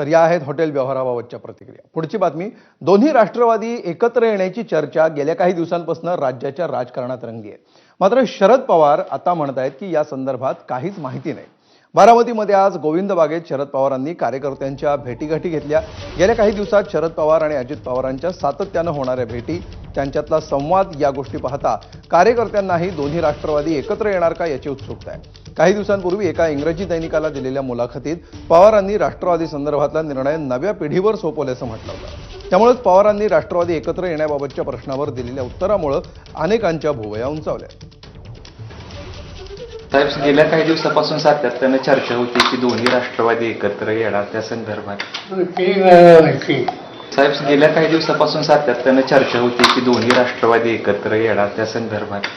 तर या आहेत हॉटेल व्यवहाराबाबतच्या प्रतिक्रिया। पुढची बातमी, दोन्ही राष्ट्रवादी एकत्र येण्याची चर्चा गेल्या काही दिवसांपासून राज्याच्या राजकारणात रंगली आहे। मात्र शरद पवार आता म्हणतात की या संदर्भात काहीच माहिती नाही। बारामतीमध्ये आज गोविंद बागेत शरद पवारांनी कार्यकर्त्यांच्या भेटीगाठी घेतल्या। गेल्या काही दिवसात शरद पवार आणि अजित पवारांच्या सातत्याने होणाऱ्या भेटी, त्यांच्यातला संवाद या गोष्टी पाहता कार्यकर्त्यांनाही दोन्ही राष्ट्रवादी एकत्र येणार का याची उत्सुकता आहे। काही दिवसांपूर्वी एका इंग्रजी दैनिकाला दिलेल्या मुलाखतीत पवारांनी राष्ट्रवादी संदर्भातला निर्णय नव्या पिढीवर सोपवल्याचं म्हटलं होतं। त्यामुळेच पवारांनी राष्ट्रवादी एकत्र येण्याबाबतच्या प्रश्नावर दिलेल्या उत्तरामुळे अनेकांच्या भुवया उंचावल्या। साहेब, गेल्या काही दिवसापासून सातत्याने चर्चा होती की दोन्ही राष्ट्रवादी एकत्र येणार, त्या संदर्भात साहेब गेल्या काही दिवसापासून सातत्याने चर्चा होती की दोन्ही राष्ट्रवादी एकत्र येणार, त्या संदर्भात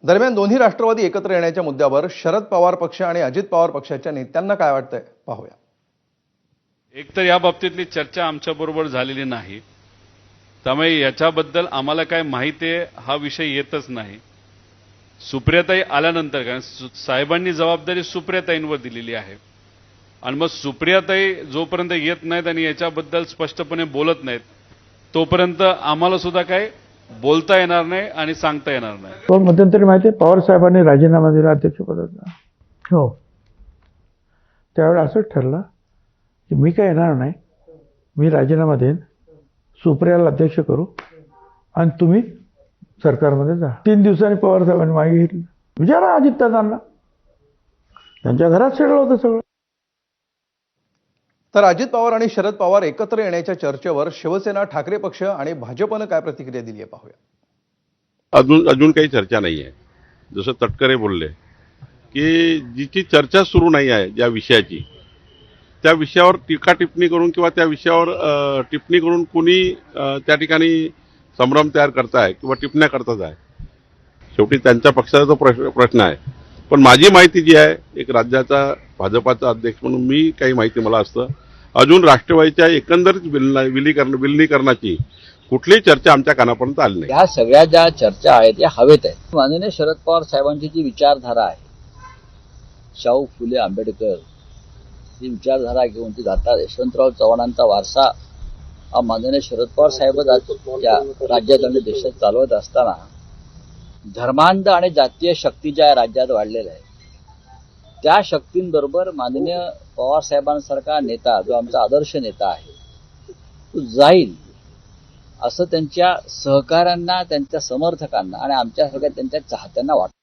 दरम्यान दोन्ही राष्ट्रवादी एकत्र येण्याच्या मुद्द्यावर शरद पवार पक्ष आणि अजित पवार पक्षाच्या नेत्यांना काय वाटतंय पाहूया। एक तर या बाबतीतली चर्चा आमच्या बरोबर झालेली नाही, त्यामुळे याच्याबद्दल आम्हाला काय माहिती आहे हा विषय येतच नाही। सुप्रियाताई आल्यानंतर, कारण साहेबांनी जबाबदारी सुप्रियाताईंवर दिलेली आहे आणि मग सुप्रियाताई जोपर्यंत येत नाहीत आणि याच्याबद्दल स्पष्टपणे बोलत नाहीत तोपर्यंत आम्हाला सुद्धा काय बोलता येणार नाही आणि सांगता येणार नाही। तो मध्यंतरी माहिती आहे, पवार साहेबांनी राजीनामा दिला अध्यक्षपदाचा। हो, त्यावेळेला असंच ठरलं की मी काय येणार नाही, मी राजीनामा देईन, सुप्रियाला अध्यक्ष करू आणि तुम्ही सरकारमध्ये जा। 3 दिवसांनी पवार साहेबांनी मागे घेतली। विचारा अजितदादांना, त्यांच्या घरात सेटल होतं सगळं। तर अजित पवार आणि शरद पवार एकत्र येण्याच्या चर्चेवर शिवसेना, ठाकरे पक्ष आणि भाजपनं काय प्रतिक्रिया दिली आहे पाहूया। अजून काही चर्चा नाही आहे। जसं तटकरे बोलले की जिची चर्चा सुरू नाही आहे ज्या विषयाची, त्या विषयावर टीका टिप्पणी करून किंवा त्या विषयावर टिप्पणी करून कोणी त्या ठिकाणी संभ्रम तयार करताय किंवा टिप्पण्या करतात आहे, शेवटी त्यांच्या पक्षाचा तो प्रश्न आहे। पण माझी माहिती जी आहे, एक राज्याचा भाजपाचा अध्यक्ष म्हणून मी काही माहिती मला असतं, अजून राष्ट्रवादीच्या एकंदरीत विलीनीकरणाची कुठलीही चर्चा आमच्या कानापर्यंत आली नाही। या सगळ्या ज्या चर्चा आहेत या हवेत आहेत। माननीय शरद पवार साहेबांची जी विचारधारा आहे, शाहू फुले आंबेडकर ही विचारधारा घेऊन ती जातात। यशवंतराव चव्हाणांचा वारसा हा माननीय शरद पवार साहेब या राज्यात आणि देशात चालवत असताना धर्मांध आणि जातीय शक्ती ज्या राज्यात वाढलेल्या आहेत, त्या शक्तींबरोबर माननीय पवार साहेबांसारखा नेता, जो आमचा आदर्श नेता आहे, तो जाईल असं त्यांच्या सहकाऱ्यांना, त्यांच्या समर्थकांना आणि आमच्यासारख्या त्यांच्या चाहत्यांना वाटतं।